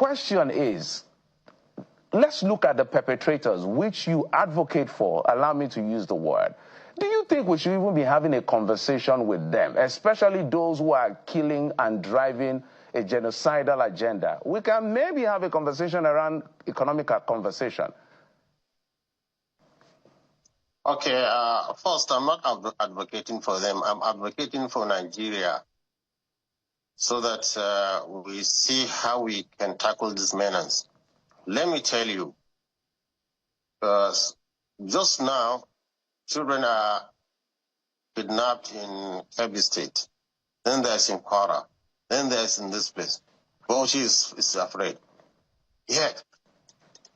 question is, let's look at the perpetrators, which you advocate for. Allow me to use the word. Do you think we should even be having a conversation with them, especially those who are killing and driving a genocidal agenda? We can maybe have a conversation around economic conversation. Okay, first, I'm not advocating for them. I'm advocating for Nigeria so that we see how we can tackle this menace. Let me tell you, just now, children are kidnapped in Kebbi State. Then there's in Kwara. Then there's in this place. Bauchi is afraid. Yet,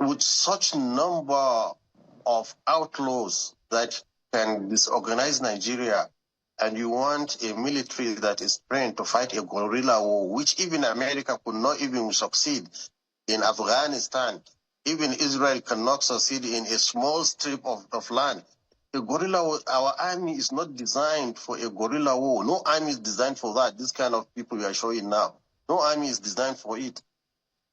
with such number of outlaws that can disorganize Nigeria, and you want a military that is trained to fight a guerrilla war, which even America could not even succeed in Afghanistan. Even Israel cannot succeed in a small strip of land. A guerrilla war, our army is not designed for a guerrilla war. No army is designed for that. This kind of people we are showing now. No army is designed for it.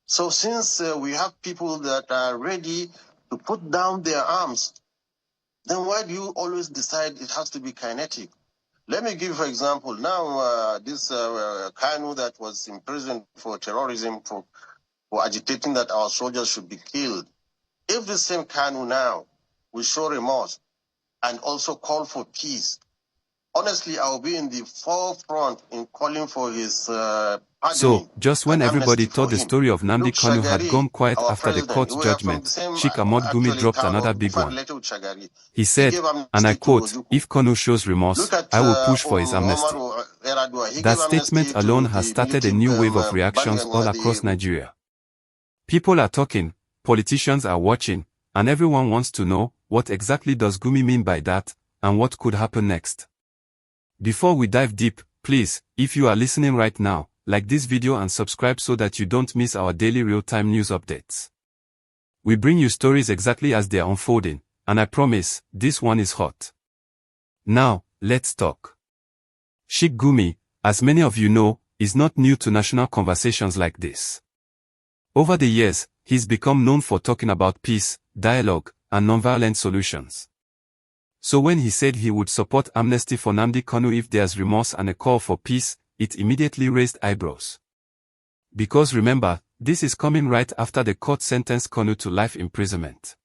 So since we have people that are ready to put down their arms, then why do you always decide it has to be kinetic? Let me give, for example, now this Kanu that was in prison for terrorism, for agitating that our soldiers should be killed. If the same Kanu now will show remorse and also call for peace, honestly, I will be in the forefront in calling for his So, just when everybody thought the story of Nnamdi Kanu had gone quiet after the court's judgment, Sheikh Ahmad Gumi dropped another big one. He said, and I quote, "If Kanu shows remorse, I will push for his amnesty." That statement alone has started a new wave of reactions all across Nigeria. People are talking, politicians are watching, and everyone wants to know, what exactly does Gumi mean by that, and what could happen next? Before we dive deep, please, if you are listening right now, like this video and subscribe so that you don't miss our daily real-time news updates. We bring you stories exactly as they are unfolding, and I promise, this one is hot. Now, let's talk. Sheikh Gumi, as many of you know, is not new to national conversations like this. Over the years, he's become known for talking about peace, dialogue, and nonviolent solutions. So when he said he would support amnesty for Nnamdi Kanu if there's remorse and a call for peace, it immediately raised eyebrows. Because remember, this is coming right after the court sentenced Kanu to life imprisonment.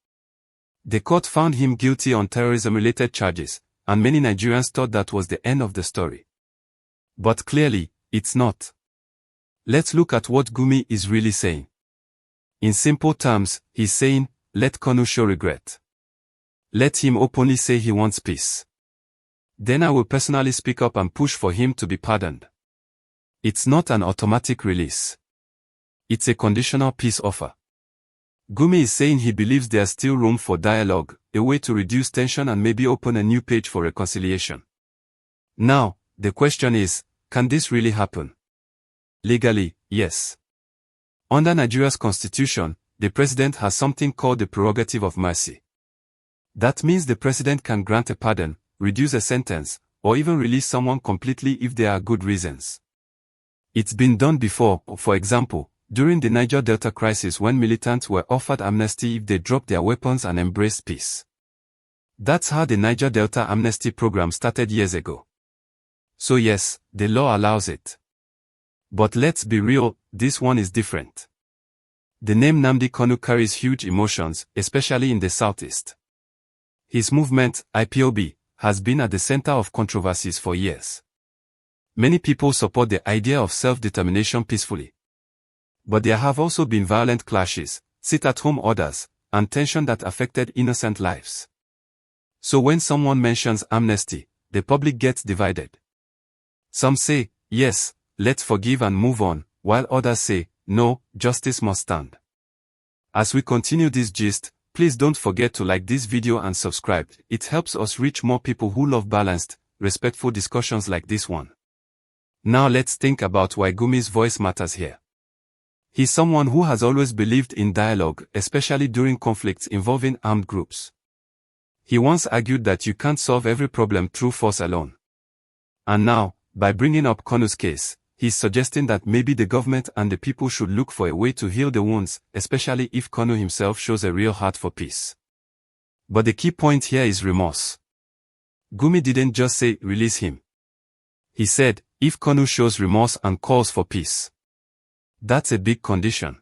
The court found him guilty on terrorism-related charges, and many Nigerians thought that was the end of the story. But clearly, it's not. Let's look at what Gumi is really saying. In simple terms, he's saying, let Kanu show regret. Let him openly say he wants peace. Then I will personally speak up and push for him to be pardoned. It's not an automatic release. It's a conditional peace offer. Gumi is saying he believes there's still room for dialogue, a way to reduce tension and maybe open a new page for reconciliation. Now, the question is, can this really happen? Legally, yes. Under Nigeria's constitution, the president has something called the prerogative of mercy. That means the president can grant a pardon, reduce a sentence, or even release someone completely if there are good reasons. It's been done before, for example, during the Niger Delta crisis when militants were offered amnesty if they dropped their weapons and embraced peace. That's how the Niger Delta amnesty program started years ago. So yes, the law allows it. But let's be real, this one is different. The name Nnamdi Kanu carries huge emotions, especially in the southeast. His movement, IPOB, has been at the center of controversies for years. Many people support the idea of self-determination peacefully. But there have also been violent clashes, sit-at-home orders, and tension that affected innocent lives. So when someone mentions amnesty, the public gets divided. Some say, yes, let's forgive and move on, while others say, no, justice must stand. As we continue this gist, please don't forget to like this video and subscribe. It helps us reach more people who love balanced, respectful discussions like this one. Now let's think about why Gumi's voice matters here. He's someone who has always believed in dialogue, especially during conflicts involving armed groups. He once argued that you can't solve every problem through force alone. And now, by bringing up Kanu's case, he's suggesting that maybe the government and the people should look for a way to heal the wounds, especially if Kanu himself shows a real heart for peace. But the key point here is remorse. Gumi didn't just say release him. He said, if Kanu shows remorse and calls for peace. That's a big condition.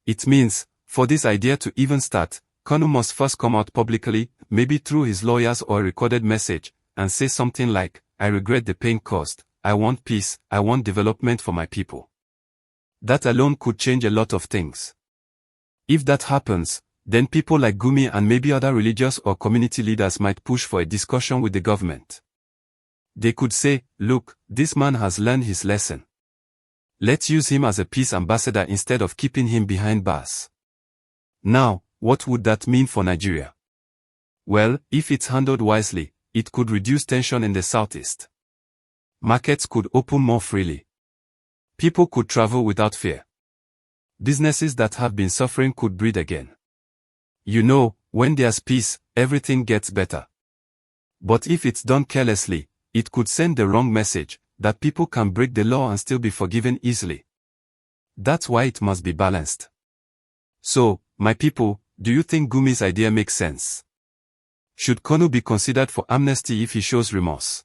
It means, for this idea to even start, Kanu must first come out publicly, maybe through his lawyers or a recorded message, and say something like, I regret the pain caused, I want peace, I want development for my people. That alone could change a lot of things. If that happens, then people like Gumi and maybe other religious or community leaders might push for a discussion with the government. They could say, look, this man has learned his lesson. Let's use him as a peace ambassador instead of keeping him behind bars. Now, what would that mean for Nigeria? Well, if it's handled wisely, it could reduce tension in the southeast. Markets could open more freely. People could travel without fear. Businesses that have been suffering could breathe again. You know, when there's peace, everything gets better. But if it's done carelessly, it could send the wrong message, that people can break the law and still be forgiven easily. That's why it must be balanced. So, my people, do you think Gumi's idea makes sense? Should Kanu be considered for amnesty if he shows remorse?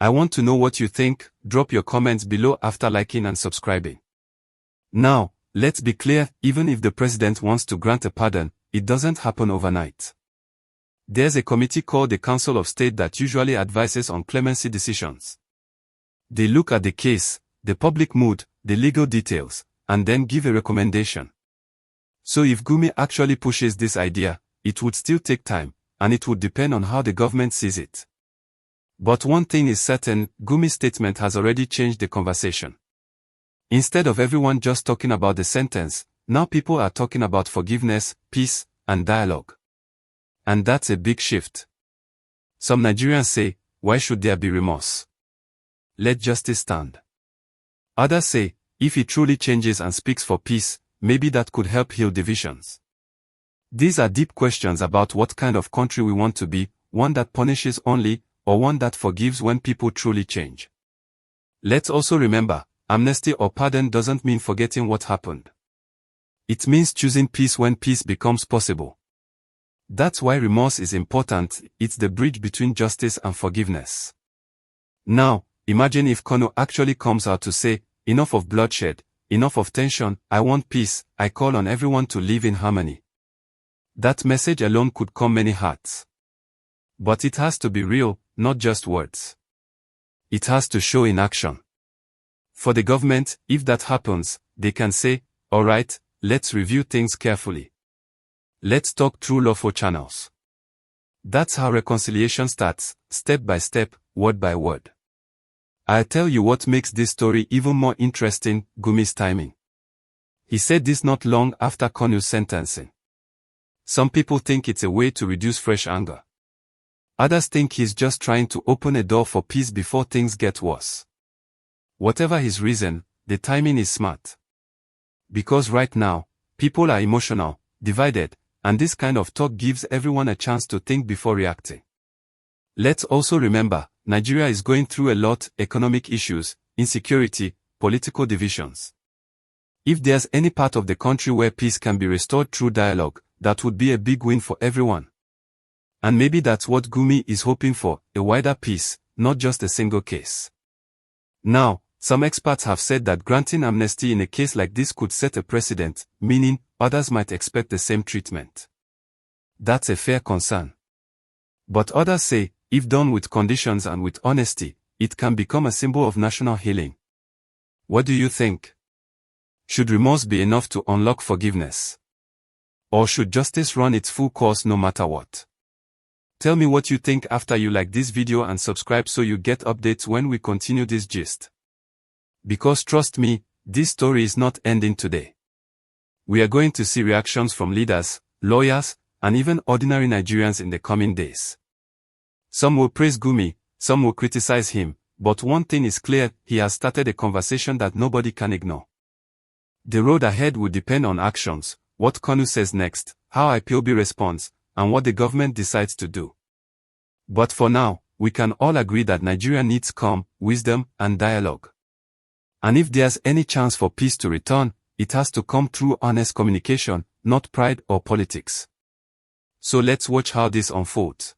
I want to know what you think. Drop your comments below after liking and subscribing. Now, let's be clear, even if the president wants to grant a pardon, it doesn't happen overnight. There's a committee called the Council of State that usually advises on clemency decisions. They look at the case, the public mood, the legal details, and then give a recommendation. So if Gumi actually pushes this idea, it would still take time, and it would depend on how the government sees it. But one thing is certain, Gumi's statement has already changed the conversation. Instead of everyone just talking about the sentence, now people are talking about forgiveness, peace, and dialogue. And that's a big shift. Some Nigerians say, why should there be remorse? Let justice stand. Others say, if he truly changes and speaks for peace, maybe that could help heal divisions. These are deep questions about what kind of country we want to be, one that punishes only, or one that forgives when people truly change. Let's also remember, amnesty or pardon doesn't mean forgetting what happened. It means choosing peace when peace becomes possible. That's why remorse is important, it's the bridge between justice and forgiveness. Now, imagine if Kanu actually comes out to say, enough of bloodshed, enough of tension, I want peace, I call on everyone to live in harmony. That message alone could calm many hearts. But it has to be real, not just words. It has to show in action. For the government, if that happens, they can say, alright, let's review things carefully. Let's talk through lawful channels. That's how reconciliation starts, step by step, word by word. I'll tell you what makes this story even more interesting, Gumi's timing. He said this not long after Kanu's sentencing. Some people think it's a way to reduce fresh anger. Others think he's just trying to open a door for peace before things get worse. Whatever his reason, the timing is smart. Because right now, people are emotional, divided, and this kind of talk gives everyone a chance to think before reacting. Let's also remember, Nigeria is going through a lot, economic issues, insecurity, political divisions. If there's any part of the country where peace can be restored through dialogue, that would be a big win for everyone. And maybe that's what Gumi is hoping for, a wider peace, not just a single case. Now, some experts have said that granting amnesty in a case like this could set a precedent, meaning, others might expect the same treatment. That's a fair concern. But others say, if done with conditions and with honesty, it can become a symbol of national healing. What do you think? Should remorse be enough to unlock forgiveness? Or should justice run its full course no matter what? Tell me what you think after you like this video and subscribe so you get updates when we continue this gist. Because trust me, this story is not ending today. We are going to see reactions from leaders, lawyers, and even ordinary Nigerians in the coming days. Some will praise Gumi, some will criticize him, but one thing is clear, he has started a conversation that nobody can ignore. The road ahead will depend on actions, what Kanu says next, how IPOB responds, and what the government decides to do. But for now, we can all agree that Nigeria needs calm, wisdom, and dialogue. And if there's any chance for peace to return, it has to come through honest communication, not pride or politics. So let's watch how this unfolds.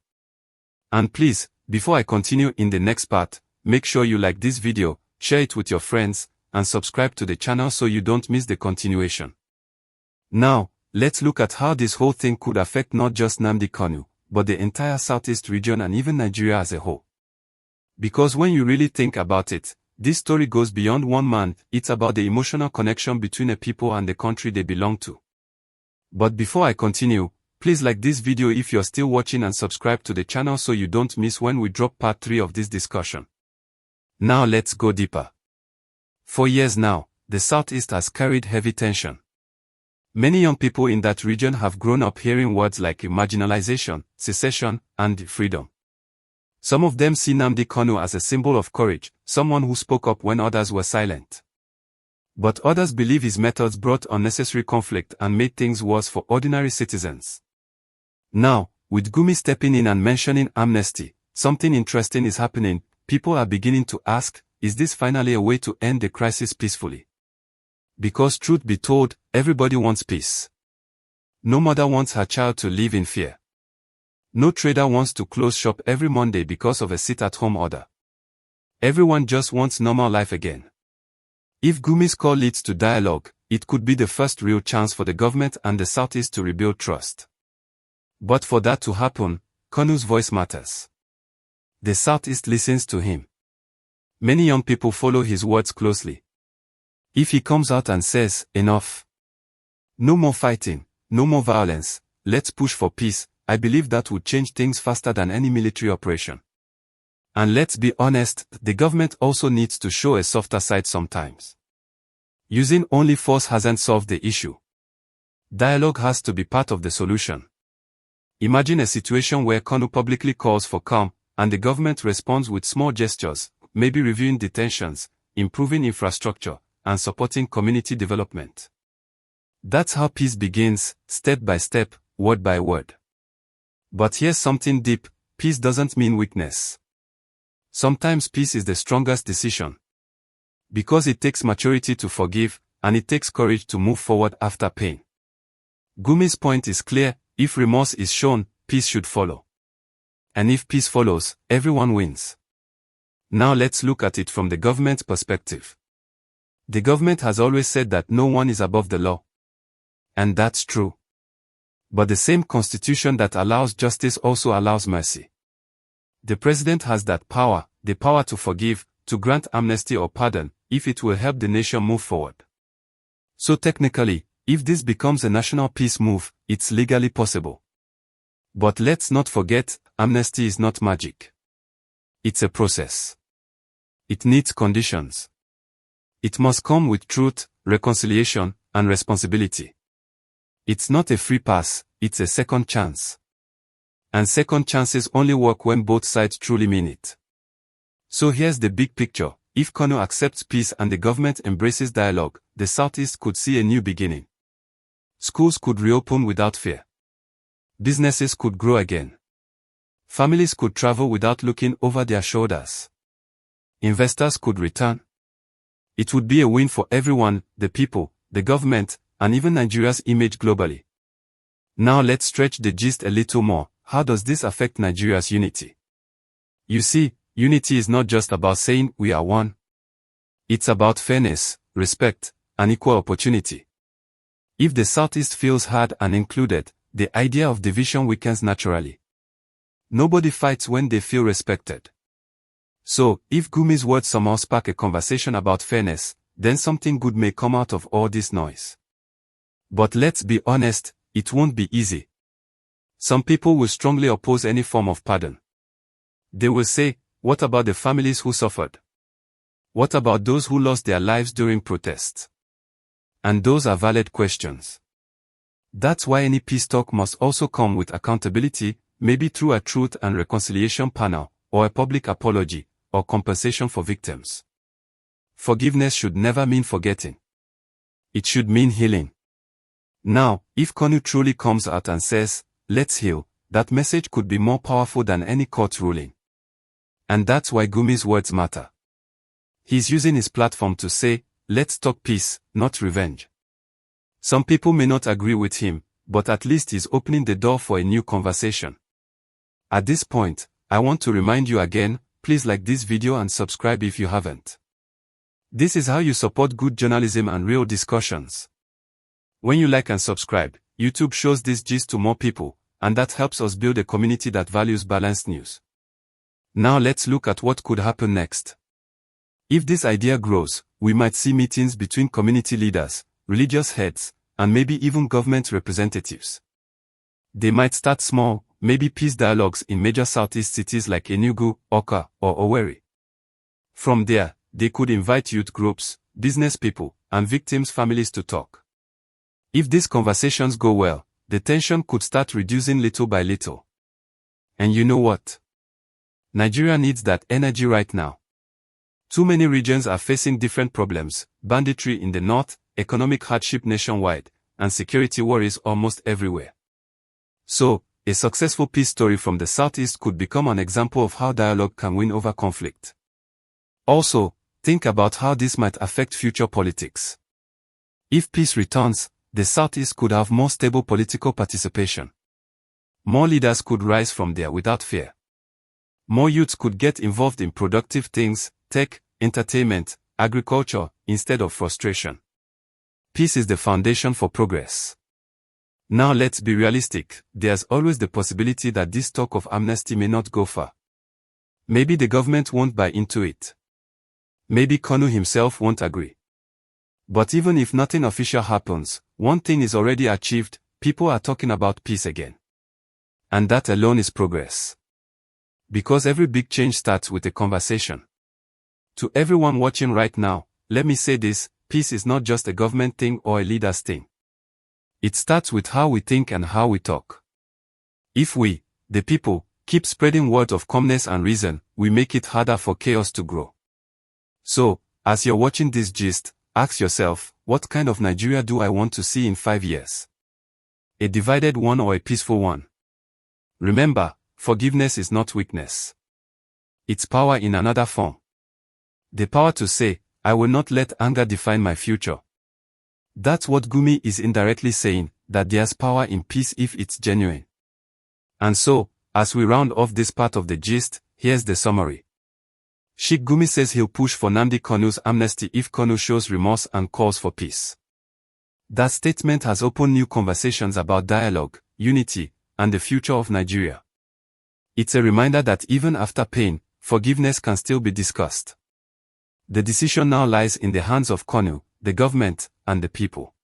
And please, before I continue in the next part, make sure you like this video, share it with your friends, and subscribe to the channel so you don't miss the continuation. Now, let's look at how this whole thing could affect not just Nnamdi Kanu, but the entire Southeast region and even Nigeria as a whole. Because when you really think about it, this story goes beyond one man, it's about the emotional connection between a people and the country they belong to. But before I continue, please like this video if you're still watching and subscribe to the channel so you don't miss when we drop part 3 of this discussion. Now let's go deeper. For years now, the Southeast has carried heavy tension. Many young people in that region have grown up hearing words like marginalization, secession, and freedom. Some of them see Nnamdi Kanu as a symbol of courage, someone who spoke up when others were silent. But others believe his methods brought unnecessary conflict and made things worse for ordinary citizens. Now, with Gumi stepping in and mentioning amnesty, something interesting is happening. People are beginning to ask, is this finally a way to end the crisis peacefully? Because truth be told, everybody wants peace. No mother wants her child to live in fear. No trader wants to close shop every Monday because of a sit-at-home order. Everyone just wants normal life again. If Gumi's call leads to dialogue, it could be the first real chance for the government and the Southeast to rebuild trust. But for that to happen, Kanu's voice matters. The Southeast listens to him. Many young people follow his words closely. If he comes out and says, enough. No more fighting, no more violence, let's push for peace, I believe that would change things faster than any military operation. And let's be honest, the government also needs to show a softer side sometimes. Using only force hasn't solved the issue. Dialogue has to be part of the solution. Imagine a situation where Kanu publicly calls for calm, and the government responds with small gestures, maybe reviewing detentions, improving infrastructure, and supporting community development. That's how peace begins, step by step, word by word. But here's something deep, peace doesn't mean weakness. Sometimes peace is the strongest decision. Because it takes maturity to forgive, and it takes courage to move forward after pain. Gumi's point is clear, if remorse is shown, peace should follow. And if peace follows, everyone wins. Now let's look at it from the government's perspective. The government has always said that no one is above the law. And that's true. But the same constitution that allows justice also allows mercy. The president has that power, the power to forgive, to grant amnesty or pardon, if it will help the nation move forward. So technically, if this becomes a national peace move, it's legally possible. But let's not forget, amnesty is not magic. It's a process. It needs conditions. It must come with truth, reconciliation, and responsibility. It's not a free pass, it's a second chance. And second chances only work when both sides truly mean it. So here's the big picture. If Kanu accepts peace and the government embraces dialogue, the Southeast could see a new beginning. Schools could reopen without fear. Businesses could grow again. Families could travel without looking over their shoulders. Investors could return. It would be a win for everyone, the people, the government, and even Nigeria's image globally. Now let's stretch the gist a little more. How does this affect Nigeria's unity? You see, unity is not just about saying we are one. It's about fairness, respect, and equal opportunity. If the Southeast feels heard and included, the idea of division weakens naturally. Nobody fights when they feel respected. So, if Gumi's words somehow spark a conversation about fairness, then something good may come out of all this noise. But let's be honest, it won't be easy. Some people will strongly oppose any form of pardon. They will say, what about the families who suffered? What about those who lost their lives during protests? And those are valid questions. That's why any peace talk must also come with accountability, maybe through a truth and reconciliation panel, or a public apology, or compensation for victims. Forgiveness should never mean forgetting. It should mean healing. Now, if Kanu truly comes out and says, let's heal, that message could be more powerful than any court ruling. And that's why Gumi's words matter. He's using his platform to say, let's talk peace, not revenge. Some people may not agree with him, but at least he's opening the door for a new conversation. At this point, I want to remind you again, please like this video and subscribe if you haven't. This is how you support good journalism and real discussions. When you like and subscribe, YouTube shows this gist to more people, and that helps us build a community that values balanced news. Now let's look at what could happen next. If this idea grows, we might see meetings between community leaders, religious heads, and maybe even government representatives. They might start small, maybe peace dialogues in major southeast cities like Enugu, Awka, or Owerri. From there, they could invite youth groups, business people, and victims' families to talk. If these conversations go well, the tension could start reducing little by little. And you know what? Nigeria needs that energy right now. Too many regions are facing different problems: banditry in the north, economic hardship nationwide, and security worries almost everywhere. So, a successful peace story from the southeast could become an example of how dialogue can win over conflict. Also, think about how this might affect future politics. If peace returns, the southeast could have more stable political participation. More leaders could rise from there without fear. More youths could get involved in productive things, tech, entertainment, agriculture, instead of frustration. Peace is the foundation for progress. Now let's be realistic, there's always the possibility that this talk of amnesty may not go far. Maybe the government won't buy into it. Maybe Kanu himself won't agree. But even if nothing official happens, one thing is already achieved: people are talking about peace again. And that alone is progress. Because every big change starts with a conversation. To everyone watching right now, let me say this: peace is not just a government thing or a leader's thing. It starts with how we think and how we talk. If we, the people, keep spreading words of calmness and reason, we make it harder for chaos to grow. So, as you're watching this gist, ask yourself, what kind of Nigeria do I want to see in 5 years? A divided one or a peaceful one? Remember, forgiveness is not weakness. It's power in another form. The power to say, I will not let anger define my future. That's what Gumi is indirectly saying, that there's power in peace if it's genuine. And so, as we round off this part of the gist, here's the summary. Sheikh Gumi says he'll push for Nnamdi Kanu's amnesty if Kanu shows remorse and calls for peace. That statement has opened new conversations about dialogue, unity, and the future of Nigeria. It's a reminder that even after pain, forgiveness can still be discussed. The decision now lies in the hands of Kanu, the government, and the people.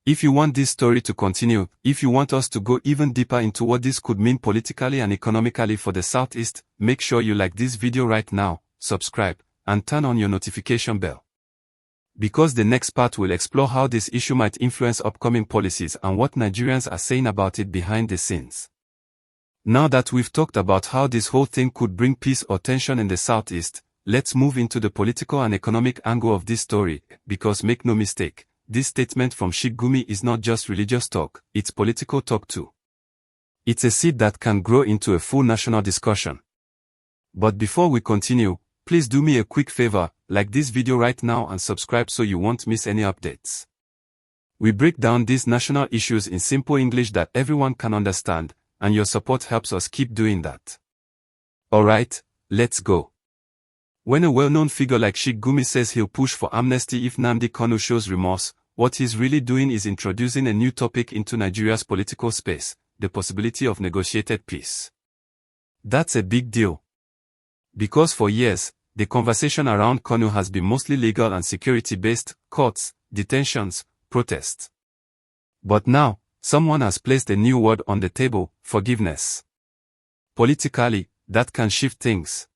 If you want this story to continue, if you want us to go even deeper into what this could mean politically and economically for the Southeast, make sure you like this video right now, subscribe, and turn on your notification bell. Because the next part will explore how this issue might influence upcoming policies and what Nigerians are saying about it behind the scenes. Now that we've talked about how this whole thing could bring peace or tension in the Southeast, let's move into the political and economic angle of this story, because make no mistake, this statement from Sheikh Gumi is not just religious talk, it's political talk too. It's a seed that can grow into a full national discussion. But before we continue, please do me a quick favor, like this video right now and subscribe so you won't miss any updates. We break down these national issues in simple English that everyone can understand, and your support helps us keep doing that. Alright, let's go. When a well-known figure like Sheikh Gumi says he'll push for amnesty if Nnamdi Kanu shows remorse, what he's really doing is introducing a new topic into Nigeria's political space: the possibility of negotiated peace. That's a big deal. Because for years, the conversation around Kanu has been mostly legal and security-based: courts, detentions, protests. But now, someone has placed a new word on the table: forgiveness. Politically, that can shift things.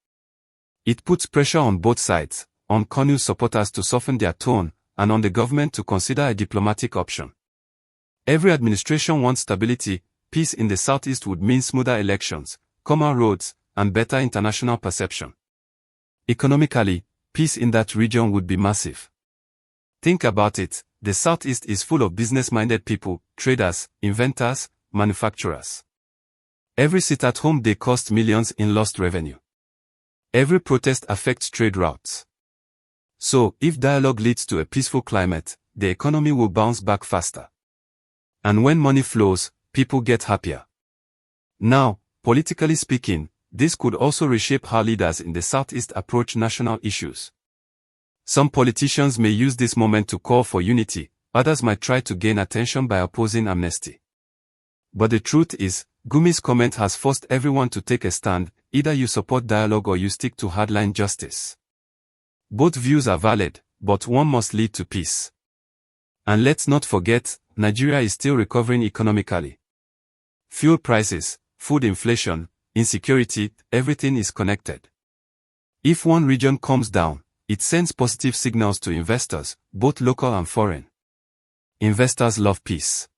It puts pressure on both sides, on Kanu's supporters to soften their tone, and on the government to consider a diplomatic option. Every administration wants stability. Peace in the Southeast would mean smoother elections, calmer roads, and better international perception. Economically, peace in that region would be massive. Think about it, the Southeast is full of business-minded people, traders, inventors, manufacturers. Every sit-at-home day costs millions in lost revenue. Every protest affects trade routes. So, if dialogue leads to a peaceful climate, the economy will bounce back faster. And when money flows, people get happier. Now, politically speaking, this could also reshape how leaders in the Southeast approach national issues. Some politicians may use this moment to call for unity, others might try to gain attention by opposing amnesty. But the truth is, Gumi's comment has forced everyone to take a stand, either you support dialogue or you stick to hardline justice. Both views are valid, but one must lead to peace. And let's not forget, Nigeria is still recovering economically. Fuel prices, food inflation, insecurity, everything is connected. If one region calms down, it sends positive signals to investors, both local and foreign. Investors love peace.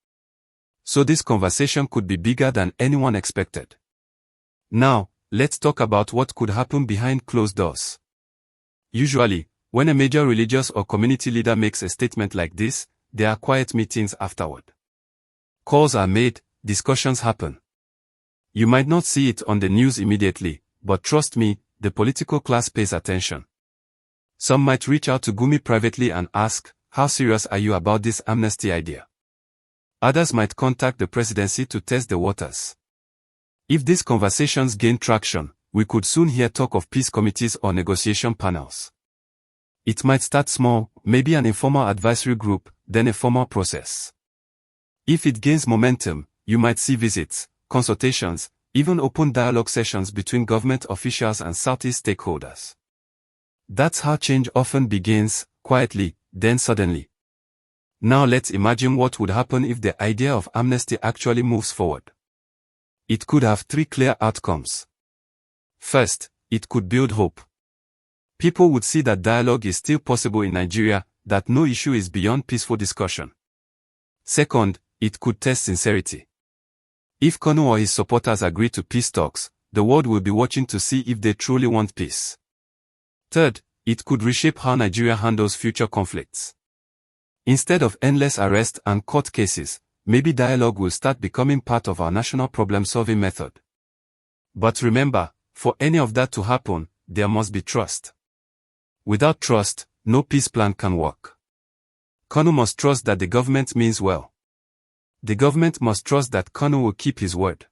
So this conversation could be bigger than anyone expected. Now, let's talk about what could happen behind closed doors. Usually, when a major religious or community leader makes a statement like this, there are quiet meetings afterward. Calls are made, discussions happen. You might not see it on the news immediately, but trust me, the political class pays attention. Some might reach out to Gumi privately and ask, "How serious are you about this amnesty idea?" Others might contact the presidency to test the waters. If these conversations gain traction, we could soon hear talk of peace committees or negotiation panels. It might start small, maybe an informal advisory group, then a formal process. If it gains momentum, you might see visits, consultations, even open dialogue sessions between government officials and Southeast stakeholders. That's how change often begins, quietly, then suddenly. Now let's imagine what would happen if the idea of amnesty actually moves forward. It could have three clear outcomes. First, it could build hope. People would see that dialogue is still possible in Nigeria, that no issue is beyond peaceful discussion. Second, it could test sincerity. If Kanu or his supporters agree to peace talks, the world will be watching to see if they truly want peace. Third, it could reshape how Nigeria handles future conflicts. Instead of endless arrest and court cases, maybe dialogue will start becoming part of our national problem-solving method. But remember, for any of that to happen, there must be trust. Without trust, no peace plan can work. Kanu must trust that the government means well. The government must trust that Kanu will keep his word.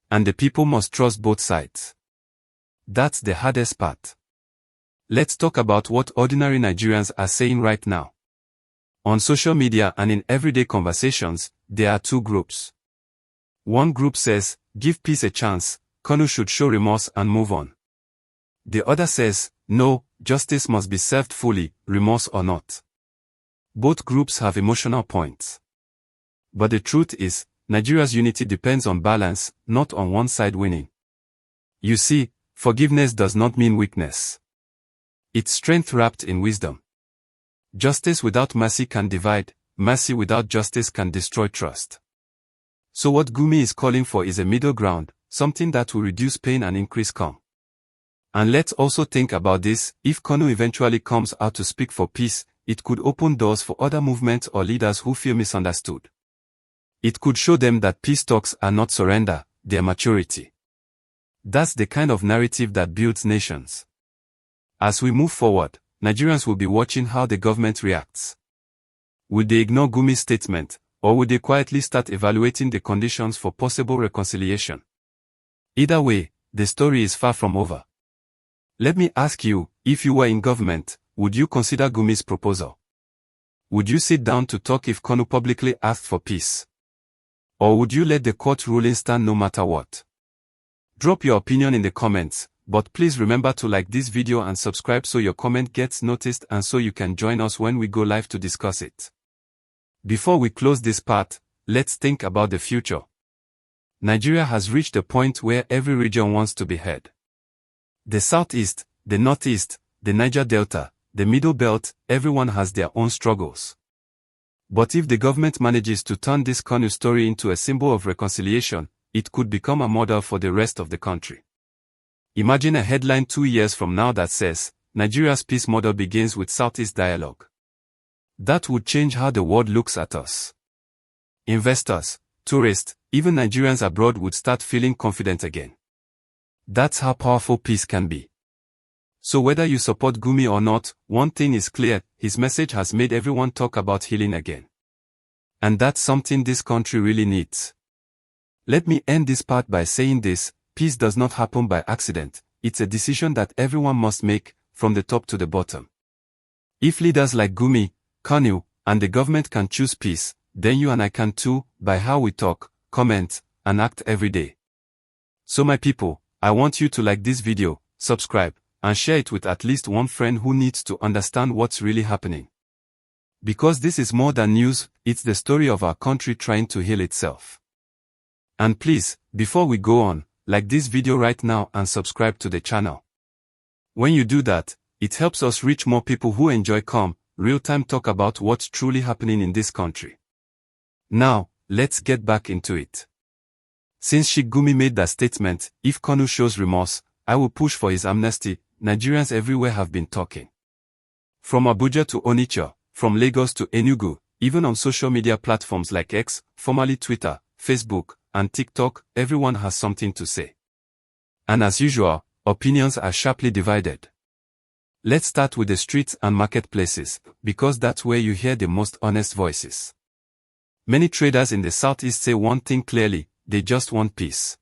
And the people must trust both sides. That's the hardest part. Let's talk about what ordinary Nigerians are saying right now. On social media and in everyday conversations, there are two groups. One group says, "Give peace a chance, Kanu should show remorse and move on." The other says, "No, justice must be served fully, remorse or not." Both groups have emotional points. But the truth is, Nigeria's unity depends on balance, not on one side winning. You see, forgiveness does not mean weakness. It's strength wrapped in wisdom. Justice without mercy can divide, mercy without justice can destroy trust. So what Gumi is calling for is a middle ground, something that will reduce pain and increase calm. And let's also think about this, if Kanu eventually comes out to speak for peace, it could open doors for other movements or leaders who feel misunderstood. It could show them that peace talks are not surrender, they're maturity. That's the kind of narrative that builds nations. As we move forward, Nigerians will be watching how the government reacts. Will they ignore Gumi's statement, or will they quietly start evaluating the conditions for possible reconciliation? Either way, the story is far from over. Let me ask you, if you were in government, would you consider Gumi's proposal? Would you sit down to talk if Kanu publicly asked for peace? Or would you let the court ruling stand no matter what? Drop your opinion in the comments, but please remember to like this video and subscribe so your comment gets noticed and so you can join us when we go live to discuss it. Before we close this part, let's think about the future. Nigeria has reached a point where every region wants to be heard. The Southeast, the Northeast, the Niger Delta, the Middle Belt, everyone has their own struggles. But if the government manages to turn this Kanu story into a symbol of reconciliation, it could become a model for the rest of the country. Imagine a headline 2 years from now that says, "Nigeria's peace model begins with Southeast dialogue." That would change how the world looks at us. Investors, tourists, even Nigerians abroad would start feeling confident again. That's how powerful peace can be. So whether you support Gumi or not, one thing is clear, his message has made everyone talk about healing again. And that's something this country really needs. Let me end this part by saying this: peace does not happen by accident, it's a decision that everyone must make, from the top to the bottom. If leaders like Gumi, Kanu, and the government can choose peace, then you and I can too, by how we talk, comment, and act every day. So my people, I want you to like this video, subscribe, and share it with at least one friend who needs to understand what's really happening. Because this is more than news, it's the story of our country trying to heal itself. And please, before we go on, like this video right now and subscribe to the channel. When you do that, it helps us reach more people who enjoy calm, real-time talk about what's truly happening in this country. Now, let's get back into it. Since Sheikh Gumi made that statement, if Kanu shows remorse, I will push for his amnesty, Nigerians everywhere have been talking. From Abuja to Onitsha, from Lagos to Enugu, even on social media platforms like X, formerly Twitter, Facebook, and TikTok, everyone has something to say. And as usual, opinions are sharply divided. Let's start with the streets and marketplaces, because that's where you hear the most honest voices. Many traders in the southeast say one thing clearly: they just want peace.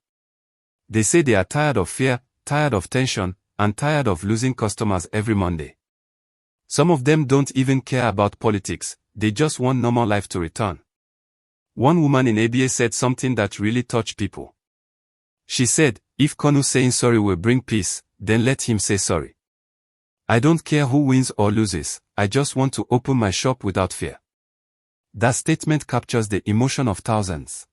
They say they are tired of fear, tired of tension, and tired of losing customers every Monday. Some of them don't even care about politics, they just want normal life to return. One woman in ABA said something that really touched people. She said, if Kanu saying sorry will bring peace, then let him say sorry. I don't care who wins or loses, I just want to open my shop without fear. That statement captures the emotion of thousands.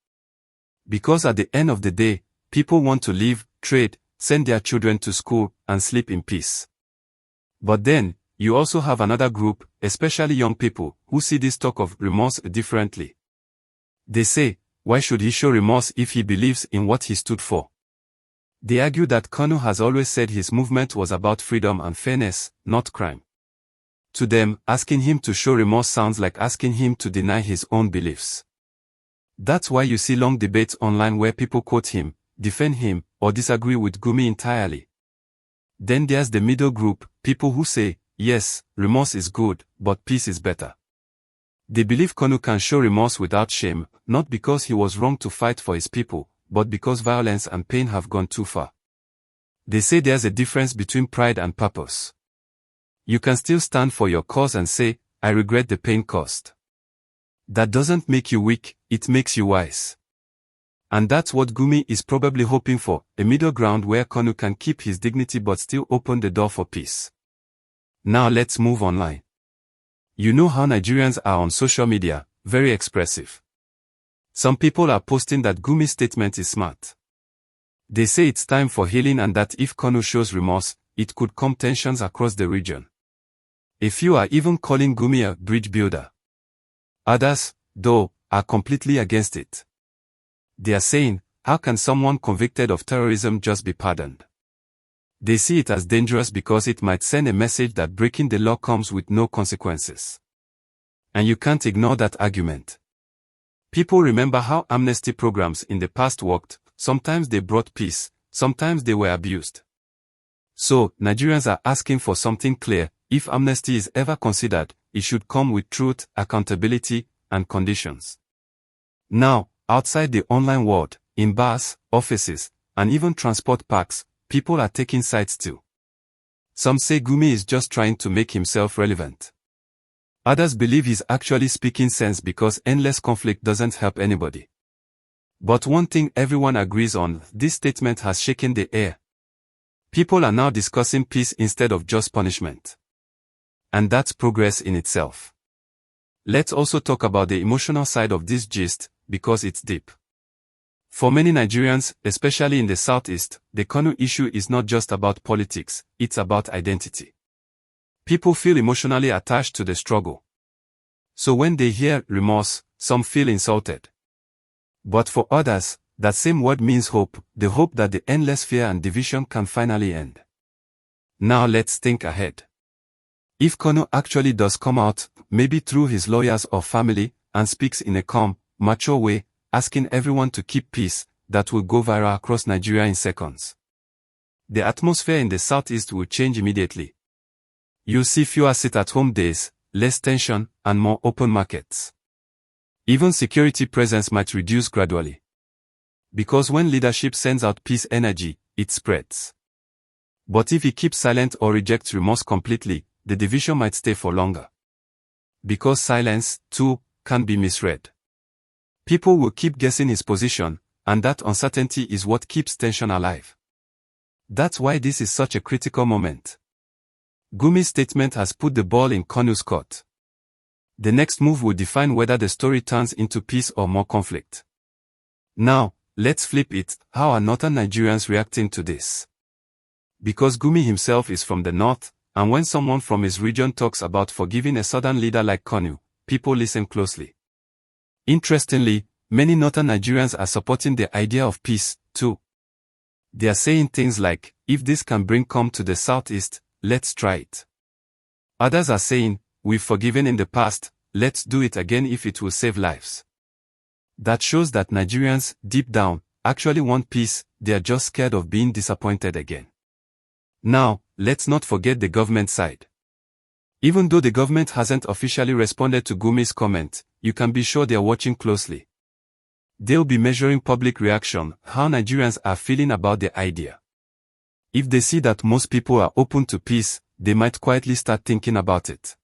Because at the end of the day, people want to live, trade, send their children to school, and sleep in peace. But then, you also have another group, especially young people, who see this talk of remorse differently. They say, why should he show remorse if he believes in what he stood for? They argue that Kanu has always said his movement was about freedom and fairness, not crime. To them, asking him to show remorse sounds like asking him to deny his own beliefs. That's why you see long debates online where people quote him, defend him, or disagree with Gumi entirely. Then there's the middle group, people who say, yes, remorse is good, but peace is better. They believe Kanu can show remorse without shame, not because he was wrong to fight for his people, but because violence and pain have gone too far. They say there's a difference between pride and purpose. You can still stand for your cause and say, I regret the pain caused. That doesn't make you weak, it makes you wise. And that's what Gumi is probably hoping for, a middle ground where Kanu can keep his dignity but still open the door for peace. Now let's move online. You know how Nigerians are on social media, very expressive. Some people are posting that Gumi's statement is smart. They say it's time for healing and that if Kanu shows remorse, it could calm tensions across the region. A few are even calling Gumi a bridge builder. Others, though, are completely against it. They are saying, how can someone convicted of terrorism just be pardoned? They see it as dangerous because it might send a message that breaking the law comes with no consequences. And you can't ignore that argument. People remember how amnesty programs in the past worked, sometimes they brought peace, sometimes they were abused. So, Nigerians are asking for something clear: if amnesty is ever considered, it should come with truth, accountability, and conditions. Now, outside the online world, in bars, offices, and even transport parks, people are taking sides too. Some say Gumi is just trying to make himself relevant. Others believe he's actually speaking sense because endless conflict doesn't help anybody. But one thing everyone agrees on: this statement has shaken the air. People are now discussing peace instead of just punishment. And that's progress in itself. Let's also talk about the emotional side of this gist, because it's deep. For many Nigerians, especially in the southeast, the Kanu issue is not just about politics, it's about identity. People feel emotionally attached to the struggle. So when they hear remorse, some feel insulted. But for others, that same word means hope, the hope that the endless fear and division can finally end. Now let's think ahead. If Kanu actually does come out, maybe through his lawyers or family, and speaks in a calm, mature way, asking everyone to keep peace, that will go viral across Nigeria in seconds. the atmosphere in the southeast will change immediately. You'll see fewer sit-at-home days, less tension, and more open markets. Even security presence might reduce gradually. Because when leadership sends out peace energy, it spreads. But if he keeps silent or rejects remorse completely, the division might stay for longer. Because silence, too, can be misread. People will keep guessing his position, and that uncertainty is what keeps tension alive. That's why this is such a critical moment. Gumi's statement has put the ball in Kanu's court. The next move will define whether the story turns into peace or more conflict. Now, let's flip it. How are northern Nigerians reacting to this? Because Gumi himself is from the north, and when someone from his region talks about forgiving a southern leader like Kanu, people listen closely. Interestingly, many northern Nigerians are supporting the idea of peace, too. They are saying things like, if this can bring calm to the southeast, let's try it. Others are saying, we've forgiven in the past, let's do it again if it will save lives. That shows that Nigerians, deep down, actually want peace, they are just scared of being disappointed again. Now, let's not forget the government side. Even though the government hasn't officially responded to Gumi's comment, you can be sure they are watching closely. They'll be measuring public reaction, how Nigerians are feeling about the idea. If they see that most people are open to peace, they might quietly start thinking about it.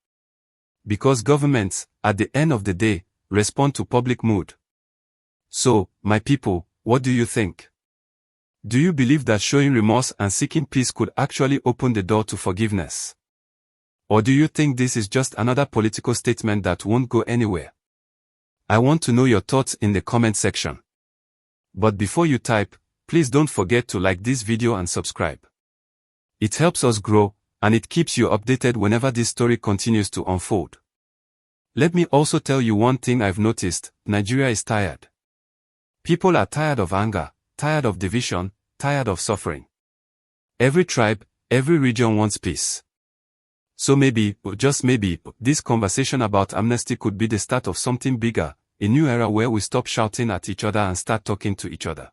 Because governments, at the end of the day, respond to public mood. So, my people, what do you think? Do you believe that showing remorse and seeking peace could actually open the door to forgiveness? Or do you think this is just another political statement that won't go anywhere? I want to know your thoughts in the comment section. But before you type, please don't forget to like this video and subscribe. It helps us grow, and it keeps you updated whenever this story continues to unfold. Let me also tell you one thing I've noticed: Nigeria is tired. People are tired of anger, tired of division, tired of suffering. Every tribe, every region wants peace. So maybe, just maybe, this conversation about amnesty could be the start of something bigger, a new era where we stop shouting at each other and start talking to each other.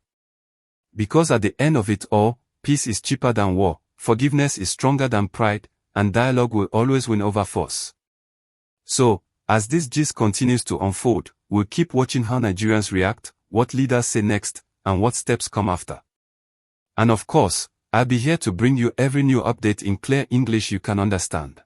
Because at the end of it all, peace is cheaper than war, forgiveness is stronger than pride, and dialogue will always win over force. So, as this gist continues to unfold, we'll keep watching how Nigerians react, what leaders say next, and what steps come after. And of course, I'll be here to bring you every new update in clear English you can understand.